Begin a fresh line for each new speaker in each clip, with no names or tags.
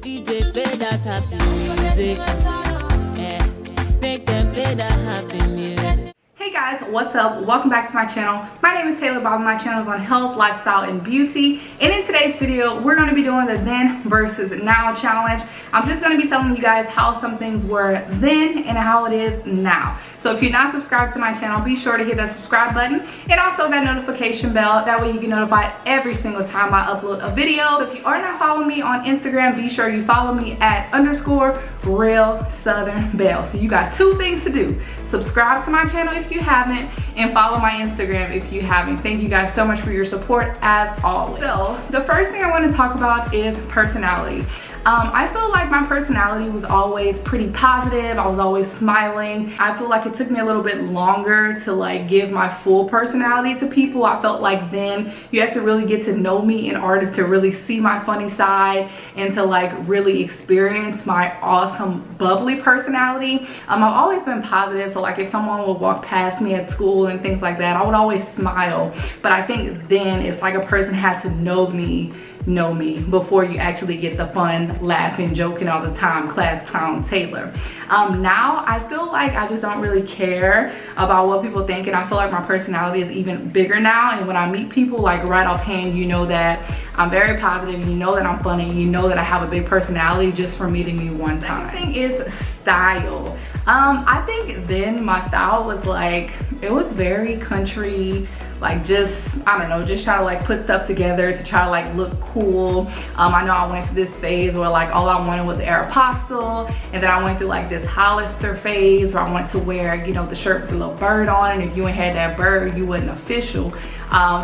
DJ play that happy music. Make them play that happy music.
Hey guys, what's up? Welcome back to my channel. My name is Taylor Bob. My channel is on health, lifestyle, and beauty. And in today's video, we're going to be doing the then versus now challenge. I'm just going to be telling you guys how some things were then and how it is now. So if you're not subscribed to my channel, be sure to hit that subscribe button and also that notification bell. That way you get notified every single time I upload a video. So if you are not following me on Instagram, be sure you follow me at _RealSouthernBelle. So you got two things to do. Subscribe to my channel if you haven't, and follow my Instagram if you haven't. Thank you guys so much for your support as always. So the first thing I want to talk about is personality. I feel like my personality was always pretty positive. I was always smiling. I feel like it took me a little bit longer to like give my full personality to people. I felt like then you have to really get to know me in order to really see my funny side and to like really experience my awesome bubbly personality. I've always been positive, so like if someone would walk past me at school and things like that, I would always smile. But I think then it's like a person had to know me before you actually get the fun, laughing, joking all the time, class clown Taylor. Now I feel like I just don't really care about what people think, and I feel like my personality is even bigger now. And when I meet people, like right offhand, you know that I'm very positive, you know that I'm funny, you know that I have a big personality just from meeting me one time. The thing is style. I think then my style was like, it was very country, like just, I don't know, just try to like put stuff together to try to like look cool. I know I went through this phase where like all I wanted was Aeropostale, and then I went through like this Hollister phase where I wanted to wear, you know, the shirt with the little bird on it, and if you ain't had that bird, you wasn't official.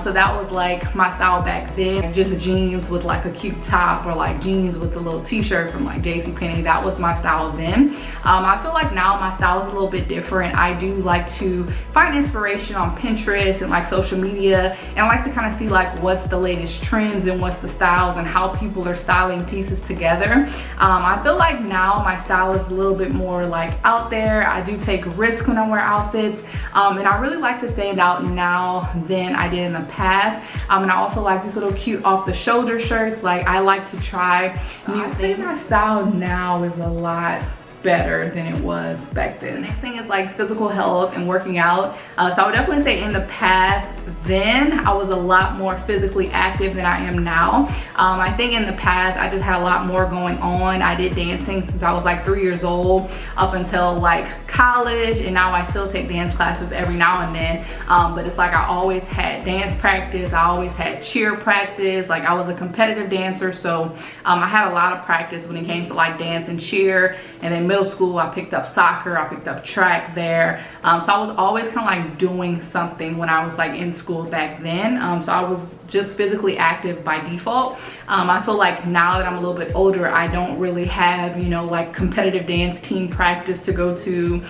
So that was like my style back then. Just jeans with like a cute top, or like jeans with a little t-shirt from like JCPenney. That was my style then. I feel like now my style is a little bit different. I do like to find inspiration on Pinterest and like social media, and I like to kind of see like what's the latest trends and what's the styles and how people are styling pieces together. I feel like now my style is a little bit more like out there. I do take risks when I wear outfits, and I really like to stand out now than I did in the past. And I also like these little cute off the shoulder shirts. Like I like to try new things. I think my style now is a lot better than it was back then. The next thing is like physical health and working out. So I would definitely say in the past, then I was a lot more physically active than I am now. I think in the past I just had a lot more going on. I did dancing since I was like 3 years old up until like college, and now I still take dance classes every now and then. But it's like I always had dance practice, I always had cheer practice. Like I was a competitive dancer, so I had a lot of practice when it came to like dance and cheer. And then middle school I picked up soccer, I picked up track there. So I was always kind of like doing something when I was like in school back then. So I was just physically active by default. I feel like now that I'm a little bit older, I don't really have, you know, like competitive dance team practice to go to.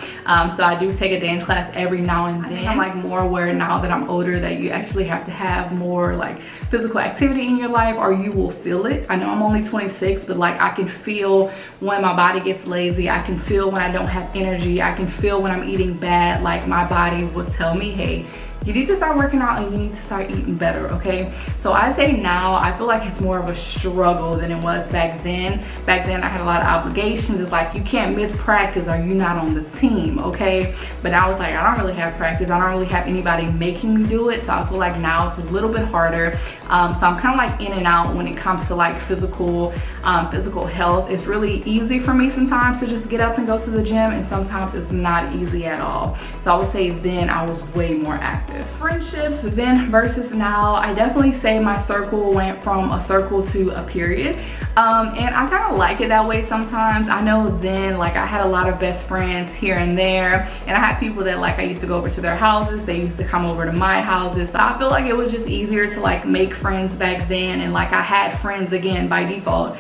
So I do take a dance class every now and then. I'm like more aware now that I'm older that you actually have to have more like physical activity in your life or you will feel it. I know I'm only 26, but like I can feel when my body gets lazy. I can feel when I don't have energy. I can feel when I'm eating bad. Like my body will tell me, hey, you need to start working out and you need to start eating better, okay? So I'd say now I feel like it's more of a struggle than it was back then. Back then I had a lot of obligations. It's like you can't miss practice or you're not on the team, okay? But now it's like I don't really have practice. I don't really have anybody making me do it. So I feel like now it's a little bit harder. So I'm kind of like in and out when it comes to like physical health. It's really easy for me sometimes to just get up and go to the gym, and sometimes it's not easy at all. So I would say then I was way more active. Friendships then versus now, I definitely say my circle went from a circle to a period, and I kind of like it that way sometimes. I know then like I had a lot of best friends here and there, and I had people that like I used to go over to their houses, they used to come over to my houses. So I feel like it was just easier to like make friends back then, and like I had friends again by default,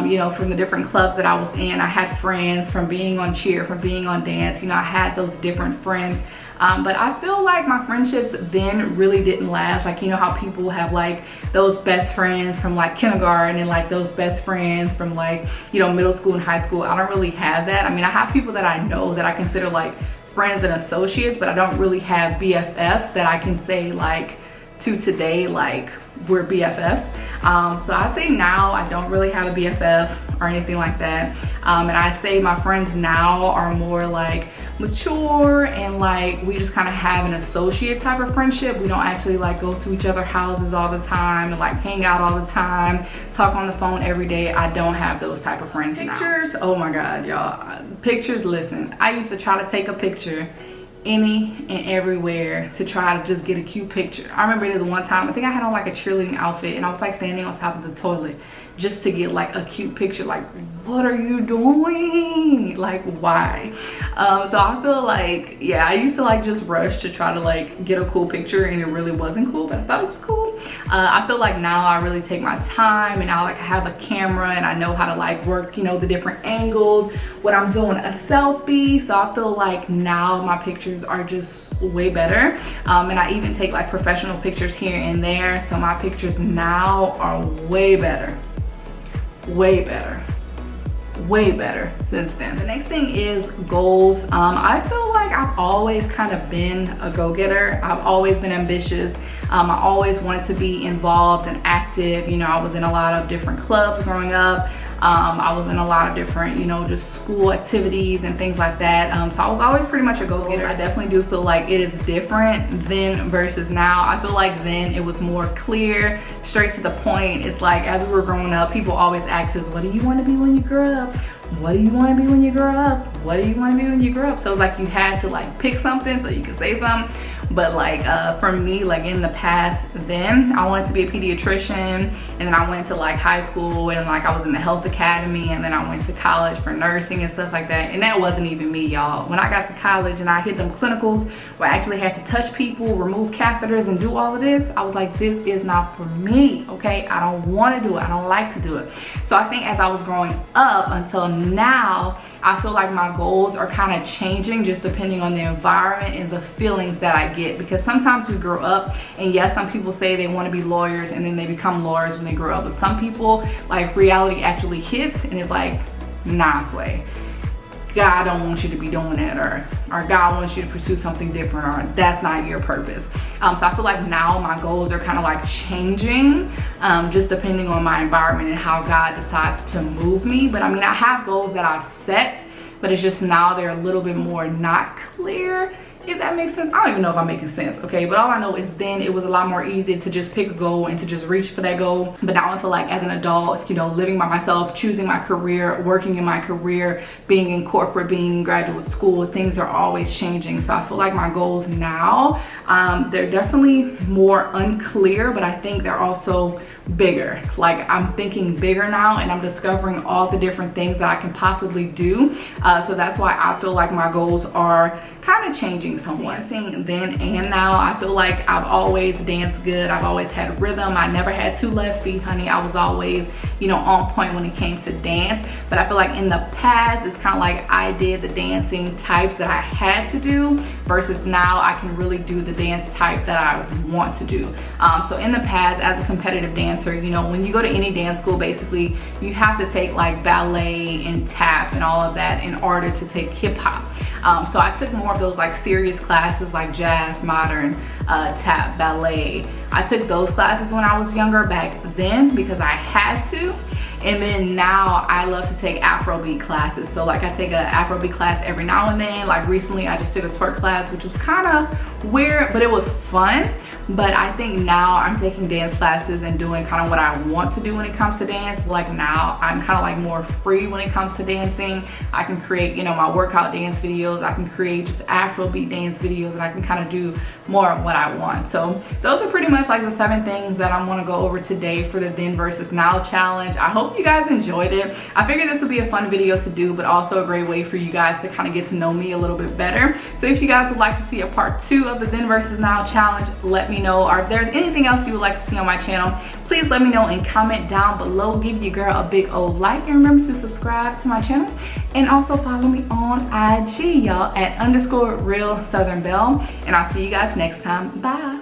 you know, from the different clubs that I was in. I had friends from being on cheer, from being on dance, you know, I had those different friends. But I feel like my friendships then really didn't last. Like, you know how people have like those best friends from like kindergarten and like those best friends from like, you know, middle school and high school. I don't really have that. I mean, I have people that I know that I consider like friends and associates, but I don't really have BFFs that I can say like to today, like we're BFFs. So I'd say now I don't really have a BFF or anything like that. And I'd say my friends now are more like mature, and like we just kind of have an associate type of friendship. We don't actually like go to each other's houses all the time and like hang out all the time, talk on the phone every day. I don't have those type of friends now. Pictures, oh my god, y'all. Pictures, listen, I used to try to take a picture any and everywhere to try to just get a cute picture. I remember this one time, I think I had on like a cheerleading outfit, and I was like standing on top of the toilet just to get like a cute picture. Like, what are you doing? Like, why? So I feel like, yeah, I used to like just rush to try to like get a cool picture, and it really wasn't cool, but I thought it was cool. I feel like now I really take my time, and I like have a camera and I know how to like work, you know, the different angles when I'm doing a selfie. So I feel like now my pictures are just way better, and I even take like professional pictures here and there. So my pictures now are way better since then. The next thing is goals. I feel like I've always kind of been a go-getter. I've always been ambitious. I always wanted to be involved and active. You know, I was in a lot of different clubs growing up. I was in a lot of different, you know, just school activities and things like that. So I was always pretty much a go-getter. I definitely do feel like it is different then versus now. I feel like then it was more clear, straight to the point. It's like as we were growing up, people always ask us, what do you want to be when you grow up? What do you want to be when you grow up? What do you want to be when you grow up? So it's like you had to like pick something so you could say something. But like for me, like in the past, then I wanted to be a pediatrician, and then I went to like high school, and like I was in the health academy, and then I went to college for nursing and stuff like that. And that wasn't even me, y'all. When I got to college and I hit them clinicals where I actually had to touch people, remove catheters, and do all of this, I was like, this is not for me, okay? I don't want to do it. I don't like to do it. So I think as I was growing up until now, I feel like my goals are kind of changing just depending on the environment and the feelings that I get. Because sometimes we grow up, and yes, some people say they want to be lawyers and then they become lawyers when they grow up. But some people, like, reality actually hits and it's like, nah, Sway, God don't want you to be doing that, or God wants you to pursue something different, or that's not your purpose. So I feel like now my goals are kind of like changing just depending on my environment and how God decides to move me. But I mean, I have goals that I've set, but it's just now they're a little bit more not clear, if that makes sense. I don't even know if I'm making sense, okay? But all I know is then it was a lot more easy to just pick a goal and to just reach for that goal. But now I feel like as an adult, you know, living by myself, choosing my career, working in my career, being in corporate, being in graduate school, things are always changing. So I feel like my goals now, they're definitely more unclear, but I think they're also bigger. Like, I'm thinking bigger now, and I'm discovering all the different things that I can possibly do. So that's why I feel like my goals are kind of changing somewhat. Dancing then and now, I feel like I've always danced good. I've always had rhythm. I never had two left feet, honey. I was always, you know, on point when it came to dance. But I feel like in the past, it's kind of like I did the dancing types that I had to do versus now I can really do the dance type that I want to do. So in the past, as a competitive dancer, you know, when you go to any dance school, basically you have to take like ballet and tap and all of that in order to take hip hop. So I took more of those like serious classes like jazz, modern, tap, ballet. I took those classes when I was younger back then because I had to. And then now I love to take Afrobeat classes. So like I take an Afrobeat class every now and then. Like recently I just took a twerk class, which was kind of weird, but it was fun. But I think now I'm taking dance classes and doing kind of what I want to do when it comes to dance. Like now I'm kind of like more free when it comes to dancing. I can create, you know, my workout dance videos. I can create just Afrobeat dance videos, and I can kind of do more of what I want. So those are pretty much like the 7 things that I want to go over today for the then versus now challenge. I hope you guys enjoyed it. I figured this would be a fun video to do, but also a great way for you guys to kind of get to know me a little bit better. So if you guys would like to see a part 2 of the then versus now challenge, let me know. Or if there's anything else you would like to see on my channel, please let me know and comment down below. Give your girl a big old like, and remember to subscribe to my channel, and also follow me on IG, y'all, at _real Southern Belle. And I'll see you guys next time. Bye.